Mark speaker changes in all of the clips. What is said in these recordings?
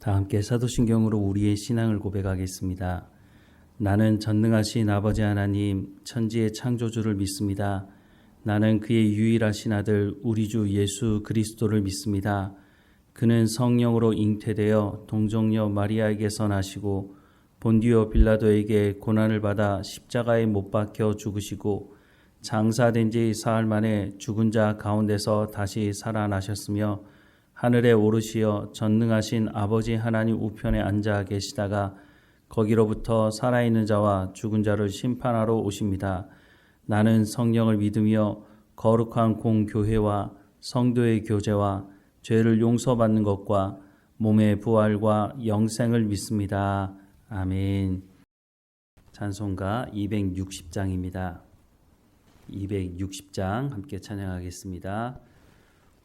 Speaker 1: 다 함께 사도신경으로 우리의 신앙을 고백하겠습니다. 나는 전능하신 아버지 하나님 천지의 창조주를 믿습니다. 나는 그의 유일하신 아들 우리 주 예수 그리스도를 믿습니다. 그는 성령으로 잉태되어 동정녀 마리아에게서 나시고 본디오 빌라도에게 고난을 받아 십자가에 못 박혀 죽으시고 장사된 지 사흘 만에 죽은 자 가운데서 다시 살아나셨으며 하늘에 오르시어 전능하신 아버지 하나님 우편에 앉아 계시다가 거기로부터 살아있는 자와 죽은 자를 심판하러 오십니다. 나는 성령을 믿으며 거룩한 공교회와 성도의 교제와 죄를 용서받는 것과 몸의 부활과 영생을 믿습니다. 아멘. 찬송가 260장입니다. 260장 함께 찬양하겠습니다.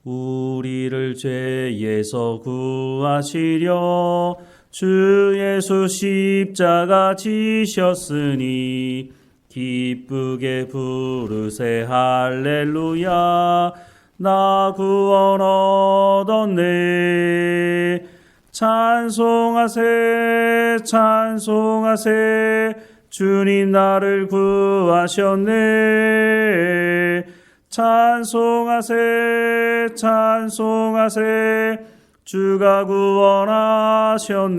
Speaker 1: 우리를 죄에서 구하시려 주 예수 십자가 지셨으니 기쁘게 부르세 할렐루야 나 구원 얻었네. 찬송하세 찬송하세 주님 나를 구하셨네. 찬송하세 찬송하세 주가 구원하셨네.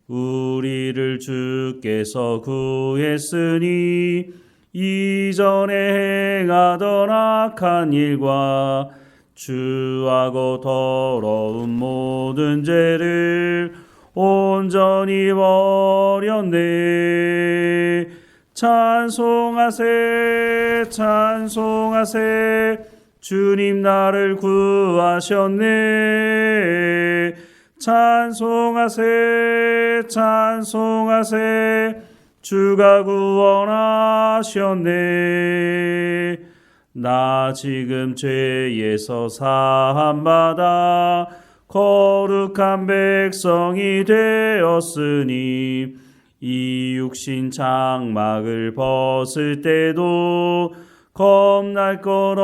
Speaker 1: 우리를 주께서 구했으니 이전에 행하던 악한 일과 주하고 더러운 모든 죄를 온전히 버렸네. 찬송하세 찬송하세 주님 나를 구하셨네. 찬송하세 찬송하세 주가 구원하셨네. 나 지금 죄에서 사함받아 거룩한 백성이 되었으니 이 육신 장막을 벗을 때도 겁날 것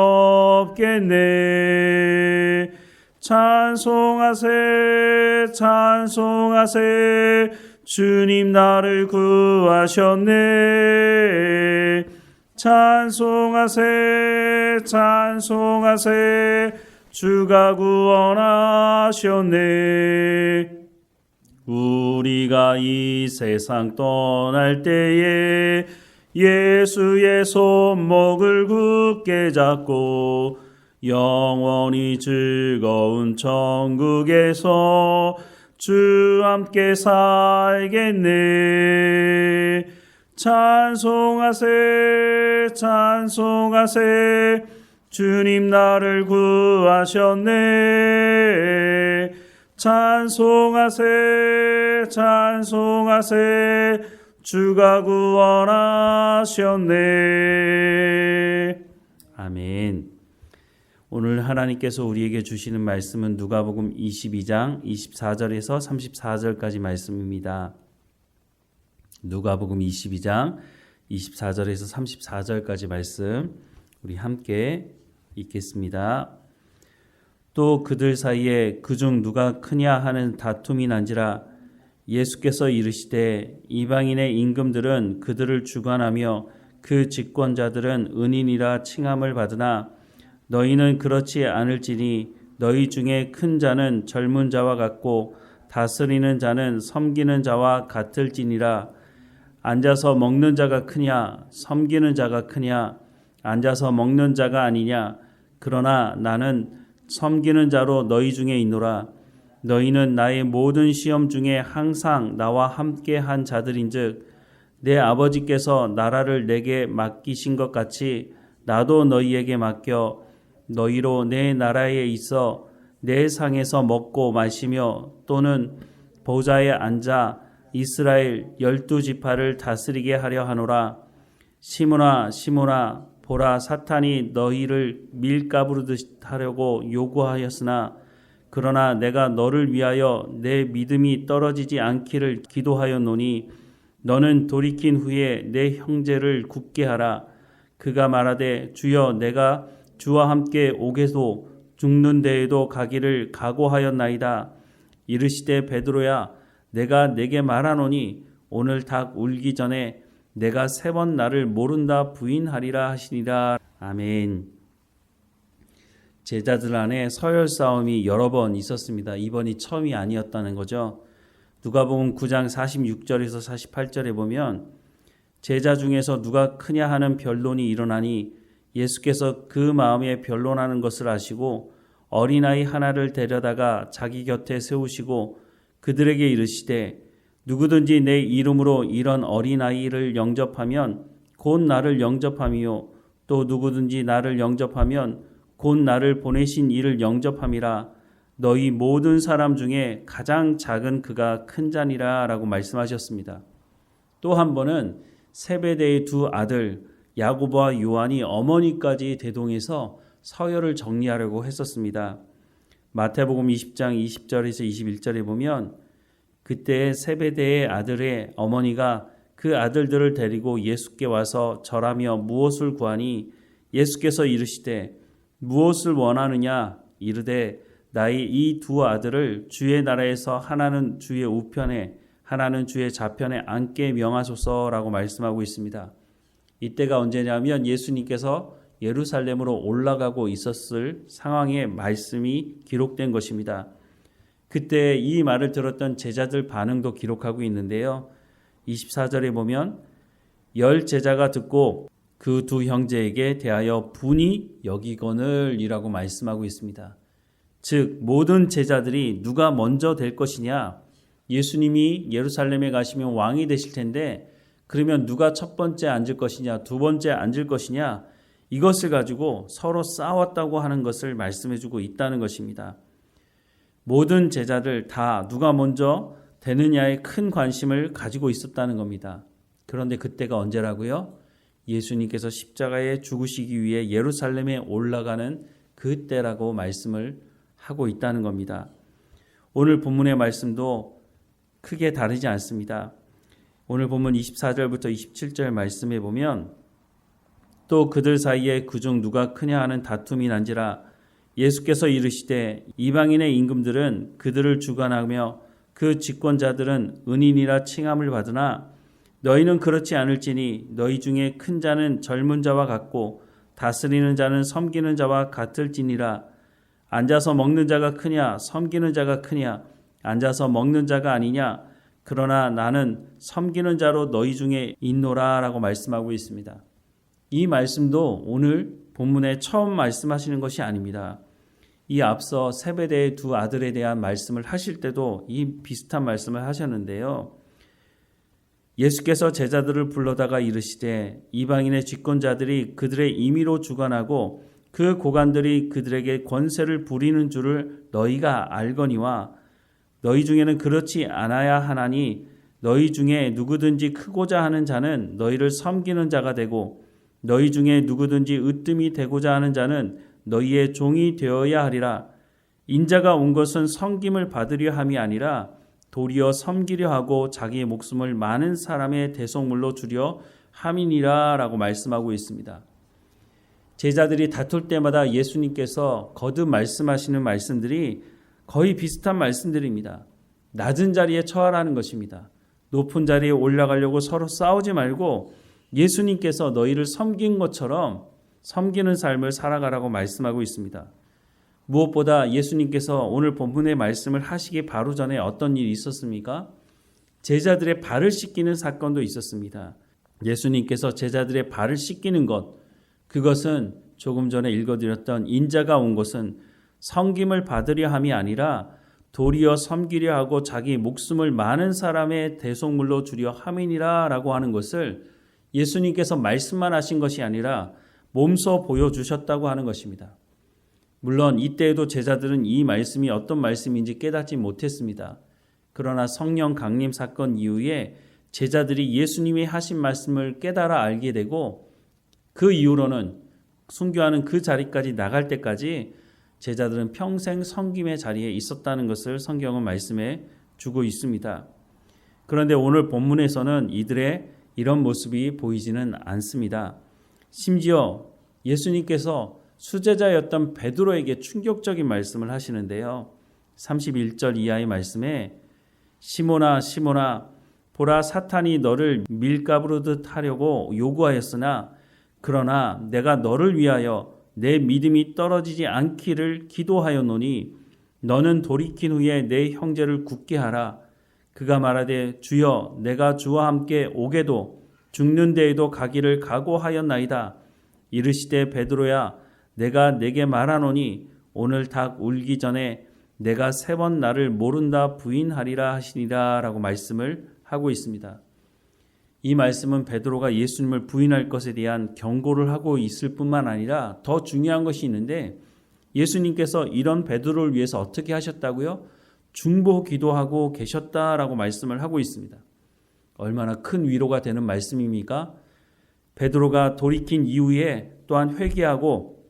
Speaker 1: 없겠네. 찬송하세 찬송하세 주님 나를 구하셨네. 찬송하세 찬송하세 주가 구원하셨네. 우리가 이 세상 떠날 때에 예수의 손목을 굳게 잡고 영원히 즐거운 천국에서 주 함께 살겠네. 찬송하세 찬송하세 주님 나를 구하셨네. 찬송하세 찬송하세 주가 구원하셨네. 아멘. 오늘 하나님께서 우리에게 주시는 말씀은 누가복음 22장 24절에서 34절까지 말씀입니다. 누가복음 22장 24절에서 34절까지 말씀 우리 함께 읽겠습니다. 또 그들 사이에 그중 누가 크냐 하는 다툼이 난지라 예수께서 이르시되 이방인의 임금들은 그들을 주관하며 그 직권자들은 은인이라 칭함을 받으나 너희는 그렇지 않을지니 너희 중에 큰 자는 젊은 자와 같고 다스리는 자는 섬기는 자와 같을지니라. 앉아서 먹는 자가 크냐 섬기는 자가 크냐 앉아서 먹는 자가 아니냐. 그러나 나는 섬기는 자로 너희 중에 있노라. 너희는 나의 모든 시험 중에 항상 나와 함께 한 자들인즉 내 아버지께서 나라를 내게 맡기신 것 같이 나도 너희에게 맡겨 너희로 내 나라에 있어 내 상에서 먹고 마시며 또는 보좌에 앉아 이스라엘 12지파를 다스리게 하려 하노라. 시므나 시므나 보라 사탄이 너희를 밀가부르 하려고 요구하였으나 그러나 내가 너를 위하여 내 믿음이 떨어지지 않기를 기도하였노니 너는 돌이킨 후에 내 형제를 굳게 하라. 그가 말하되 주여 내가 주와 함께 옥에도 죽는 데에도 가기를 각오하였나이다. 이르시되 베드로야 내가 네게 말하노니 오늘 닭 울기 전에 내가 3번 나를 모른다 부인하리라 하시니라. 아멘. 제자들 안에 서열 싸움이 여러 번 있었습니다. 이번이 처음이 아니었다는 거죠. 누가복음 9장 46절에서 48절에 보면 제자 중에서 누가 크냐 하는 변론이 일어나니 예수께서 그 마음에 변론하는 것을 아시고 어린아이 하나를 데려다가 자기 곁에 세우시고 그들에게 이르시되 누구든지 내 이름으로 이런 어린아이를 영접하면 곧 나를 영접함이요 또 누구든지 나를 영접하면 곧 나를 보내신 이를 영접함이라. 너희 모든 사람 중에 가장 작은 그가 큰 자니라 라고 말씀하셨습니다. 또 한 번은 세베대의 2 아들 야고보와 요한이 어머니까지 대동해서 서열을 정리하려고 했었습니다. 마태복음 20장 20절에서 21절에 보면 그때 세베대의 아들의 어머니가 그 아들들을 데리고 예수께 와서 절하며 무엇을 구하니 예수께서 이르시되 무엇을 원하느냐 이르되 나의 이 2 아들을 주의 나라에서 하나는 주의 우편에 하나는 주의 좌편에 앉게 명하소서라고 말씀하고 있습니다. 이때가 언제냐면 예수님께서 예루살렘으로 올라가고 있었을 상황의 말씀이 기록된 것입니다. 그때 이 말을 들었던 제자들 반응도 기록하고 있는데요. 24절에 보면 10 제자가 듣고 그 2 형제에게 대하여 분이 여기거늘 이라고 말씀하고 있습니다. 즉 모든 제자들이 누가 먼저 될 것이냐, 예수님이 예루살렘에 가시면 왕이 되실 텐데 그러면 누가 첫 번째 앉을 것이냐, 2번째 앉을 것이냐, 이것을 가지고 서로 싸웠다고 하는 것을 말씀해주고 있다는 것입니다. 모든 제자들 다 누가 먼저 되느냐에 큰 관심을 가지고 있었다는 겁니다. 그런데 그때가 언제라고요? 예수님께서 십자가에 죽으시기 위해 예루살렘에 올라가는 그때라고 말씀을 하고 있다는 겁니다. 오늘 본문의 말씀도 크게 다르지 않습니다. 오늘 본문 24절부터 27절 말씀에 보면 또 그들 사이에 그중 누가 크냐 하는 다툼이 난지라. 예수께서 이르시되 이방인의 임금들은 그들을 주관하며 그 집권자들은 은인이라 칭함을 받으나 너희는 그렇지 않을지니 너희 중에 큰 자는 젊은 자와 같고 다스리는 자는 섬기는 자와 같을지니라. 앉아서 먹는 자가 크냐 섬기는 자가 크냐, 앉아서 먹는 자가 아니냐, 그러나 나는 섬기는 자로 너희 중에 있노라 라고 말씀하고 있습니다. 이 말씀도 오늘 본문에 처음 말씀하시는 것이 아닙니다. 이 앞서 세베대의 2 아들에 대한 말씀을 하실 때도 이 비슷한 말씀을 하셨는데요. 예수께서 제자들을 불러다가 이르시되 이방인의 집권자들이 그들의 임의로 주관하고 그 고관들이 그들에게 권세를 부리는 줄을 너희가 알거니와 너희 중에는 그렇지 않아야 하나니 너희 중에 누구든지 크고자 하는 자는 너희를 섬기는 자가 되고 너희 중에 누구든지 으뜸이 되고자 하는 자는 너희의 종이 되어야 하리라. 인자가 온 것은 섬김을 받으려 함이 아니라 도리어 섬기려 하고 자기의 목숨을 많은 사람의 대속물로 주려 함이니라 라고 말씀하고 있습니다. 제자들이 다툴 때마다 예수님께서 거듭 말씀하시는 말씀들이 거의 비슷한 말씀들입니다. 낮은 자리에 처하라는 것입니다. 높은 자리에 올라가려고 서로 싸우지 말고 예수님께서 너희를 섬긴 것처럼 섬기는 삶을 살아가라고 말씀하고 있습니다. 무엇보다 예수님께서 오늘 본문의 말씀을 하시기 바로 전에 어떤 일이 있었습니까? 제자들의 발을 씻기는 사건도 있었습니다. 예수님께서 제자들의 발을 씻기는 것, 그것은 조금 전에 읽어드렸던 인자가 온 것은 섬김을 받으려 함이 아니라 도리어 섬기려 하고 자기 목숨을 많은 사람의 대속물로 주려 함이니라 라고 하는 것을 예수님께서 말씀만 하신 것이 아니라 몸소 보여주셨다고 하는 것입니다. 물론 이때에도 제자들은 이 말씀이 어떤 말씀인지 깨닫지 못했습니다. 그러나 성령 강림 사건 이후에 제자들이 예수님이 하신 말씀을 깨달아 알게 되고 그 이후로는 순교하는 그 자리까지 나갈 때까지 제자들은 평생 섬김의 자리에 있었다는 것을 성경은 말씀해 주고 있습니다. 그런데 오늘 본문에서는 이들의 이런 모습이 보이지는 않습니다. 심지어 예수님께서 수제자였던 베드로에게 충격적인 말씀을 하시는데요. 31절 이하의 말씀에 시몬아 시몬아 보라 사탄이 너를 밀가부르듯 하려고 요구하였으나 그러나 내가 너를 위하여 내 믿음이 떨어지지 않기를 기도하였노니 너는 돌이킨 후에 내 형제를 굳게 하라. 그가 말하되 주여 내가 주와 함께 오게도 죽는 데에도 가기를 각오하였나이다. 이르시되 베드로야 내가 내게 말하노니 오늘 닭 울기 전에 내가 3번 나를 모른다 부인하리라 하시니라 라고 말씀을 하고 있습니다. 이 말씀은 베드로가 예수님을 부인할 것에 대한 경고를 하고 있을 뿐만 아니라 더 중요한 것이 있는데 예수님께서 이런 베드로를 위해서 어떻게 하셨다고요? 중보 기도하고 계셨다라고 말씀을 하고 있습니다. 얼마나 큰 위로가 되는 말씀입니까? 베드로가 돌이킨 이후에 또한 회개하고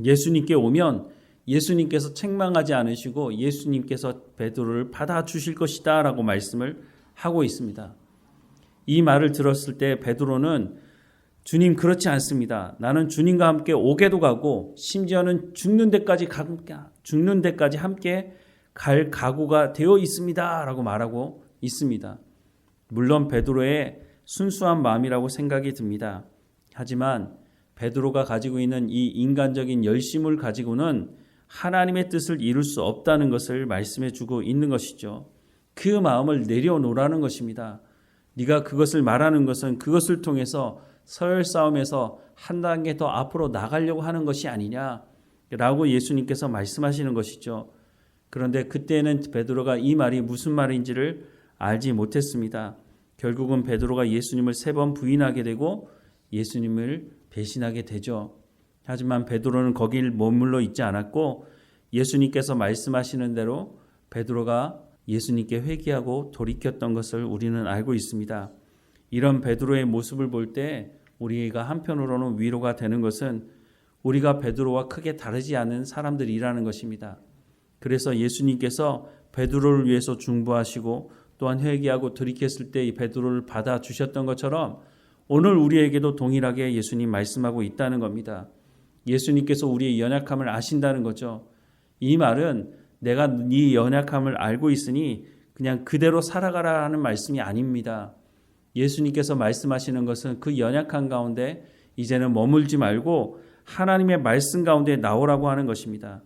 Speaker 1: 예수님께 오면 예수님께서 책망하지 않으시고 예수님께서 베드로를 받아주실 것이다 라고 말씀을 하고 있습니다. 이 말을 들었을 때 베드로는 주님 그렇지 않습니다. 나는 주님과 함께 오게도 가고 심지어는 죽는 데까지 함께 갈 각오가 되어 있습니다 라고 말하고 있습니다. 물론 베드로의 순수한 마음이라고 생각이 듭니다. 하지만 베드로가 가지고 있는 이 인간적인 열심을 가지고는 하나님의 뜻을 이룰 수 없다는 것을 말씀해 주고 있는 것이죠. 그 마음을 내려놓으라는 것입니다. 네가 그것을 말하는 것은 그것을 통해서 서열 싸움에서 한 단계 더 앞으로 나가려고 하는 것이 아니냐라고 예수님께서 말씀하시는 것이죠. 그런데 그때는 베드로가 이 말이 무슨 말인지를 알지 못했습니다. 결국은 베드로가 예수님을 3번 부인하게 되고 예수님을 배신하게 되죠. 하지만 베드로는 거길 머물러 있지 않았고 예수님께서 말씀하시는 대로 베드로가 예수님께 회개하고 돌이켰던 것을 우리는 알고 있습니다. 이런 베드로의 모습을 볼 때 우리가 한편으로는 위로가 되는 것은 우리가 베드로와 크게 다르지 않은 사람들이라는 것입니다. 그래서 예수님께서 베드로를 위해서 중보하시고 또한 회개하고 돌이켰을 때 이 베드로를 받아주셨던 것처럼 오늘 우리에게도 동일하게 예수님 말씀하고 있다는 겁니다. 예수님께서 우리의 연약함을 아신다는 거죠. 이 말은 내가 네 연약함을 알고 있으니 그냥 그대로 살아가라 하는 말씀이 아닙니다. 예수님께서 말씀하시는 것은 그 연약한 가운데 이제는 머물지 말고 하나님의 말씀 가운데 나오라고 하는 것입니다.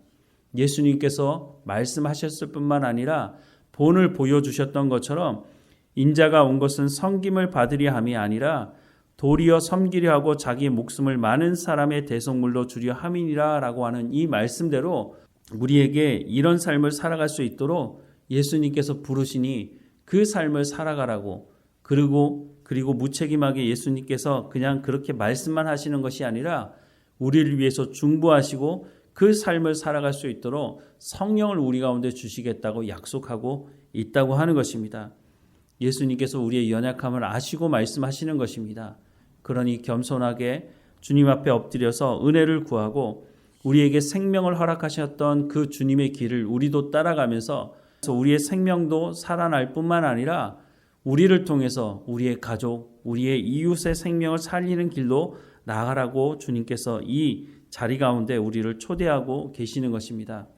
Speaker 1: 예수님께서 말씀하셨을 뿐만 아니라 본을 보여주셨던 것처럼 인자가 온 것은 섬김을 받으려 함이 아니라 도리어 섬기려 하고 자기의 목숨을 많은 사람의 대속물로 주려 함이니라 라고 하는 이 말씀대로 우리에게 이런 삶을 살아갈 수 있도록 예수님께서 부르시니 그 삶을 살아가라고 그리고 무책임하게 예수님께서 그냥 그렇게 말씀만 하시는 것이 아니라 우리를 위해서 중보하시고 그 삶을 살아갈 수 있도록 성령을 우리 가운데 주시겠다고 약속하고 있다고 하는 것입니다. 예수님께서 우리의 연약함을 아시고 말씀하시는 것입니다. 그러니 겸손하게 주님 앞에 엎드려서 은혜를 구하고 우리에게 생명을 허락하셨던 그 주님의 길을 우리도 따라가면서 우리의 생명도 살아날 뿐만 아니라 우리를 통해서 우리의 가족, 우리의 이웃의 생명을 살리는 길로 나아가라고 주님께서 이 자리 가운데 우리를 초대하고 계시는 것입니다.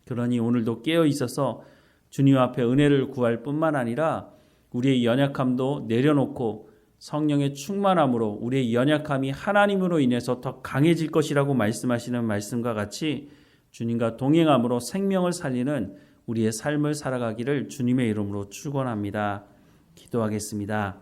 Speaker 1: 그러니 오늘도 깨어 있어서 주님 앞에 은혜를 구할 뿐만 아니라 우리의 연약함도 내려놓고 성령의 충만함으로 우리의 연약함이 하나님으로 인해서 더 강해질 것이라고 말씀하시는 말씀과 같이 주님과 동행함으로 생명을 살리는 우리의 삶을 살아가기를 주님의 이름으로 축원합니다. 기도하겠습니다.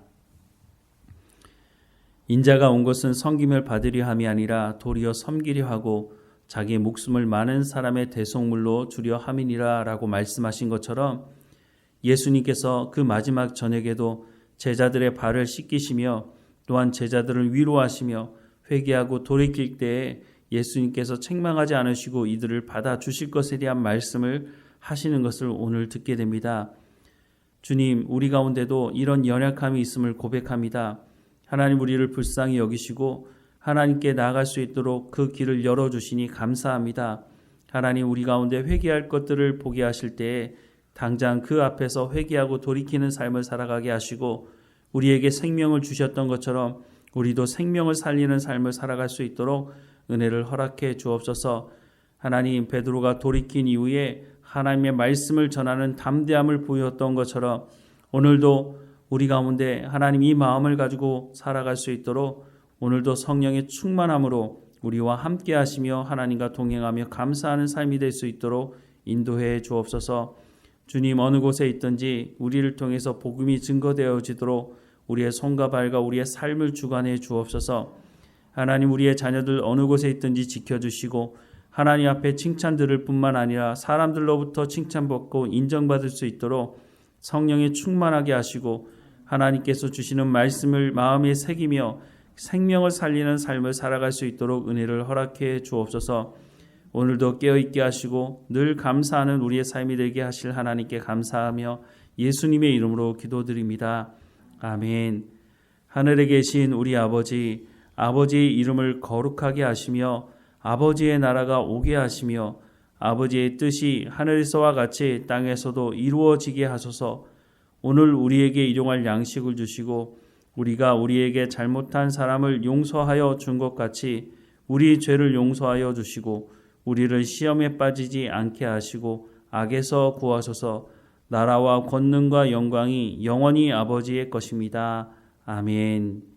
Speaker 1: 인자가 온 것은 섬김을 받으려 함이 아니라 도리어 섬기려 하고 자기의 목숨을 많은 사람의 대속물로 주려 함이니라 라고 말씀하신 것처럼 예수님께서 그 마지막 저녁에도 제자들의 발을 씻기시며 또한 제자들을 위로하시며 회개하고 돌이킬 때에 예수님께서 책망하지 않으시고 이들을 받아주실 것에 대한 말씀을 하시는 것을 오늘 듣게 됩니다. 주님, 우리 가운데도 이런 연약함이 있음을 고백합니다. 하나님 우리를 불쌍히 여기시고 하나님께 나아갈 수 있도록 그 길을 열어주시니 감사합니다. 하나님 우리 가운데 회개할 것들을 보게 하실 때에 당장 그 앞에서 회개하고 돌이키는 삶을 살아가게 하시고 우리에게 생명을 주셨던 것처럼 우리도 생명을 살리는 삶을 살아갈 수 있도록 은혜를 허락해 주옵소서. 하나님 베드로가 돌이킨 이후에 하나님의 말씀을 전하는 담대함을 보였던 것처럼 오늘도 우리 가운데 하나님 이 마음을 가지고 살아갈 수 있도록 오늘도 성령의 충만함으로 우리와 함께 하시며 하나님과 동행하며 감사하는 삶이 될 수 있도록 인도해 주옵소서. 주님, 어느 곳에 있든지 우리를 통해서 복음이 증거되어지도록 우리의 손과 발과 우리의 삶을 주관해 주옵소서. 하나님, 우리의 자녀들 어느 곳에 있든지 지켜주시고 하나님 앞에 칭찬 들을 뿐만 아니라 사람들로부터 칭찬받고 인정받을 수 있도록 성령에 충만하게 하시고 하나님께서 주시는 말씀을 마음에 새기며 생명을 살리는 삶을 살아갈 수 있도록 은혜를 허락해 주옵소서. 오늘도 깨어있게 하시고 늘 감사하는 우리의 삶이 되게 하실 하나님께 감사하며 예수님의 이름으로 기도드립니다. 아멘. 하늘에 계신 우리 아버지, 아버지의 이름을 거룩하게 하시며 아버지의 나라가 오게 하시며 아버지의 뜻이 하늘에서와 같이 땅에서도 이루어지게 하소서. 오늘 우리에게 일용할 양식을 주시고 우리가 우리에게 잘못한 사람을 용서하여 준 것 같이 우리 죄를 용서하여 주시고 우리를 시험에 빠지지 않게 하시고 악에서 구하소서. 나라와 권능과 영광이 영원히 아버지의 것입니다. 아멘.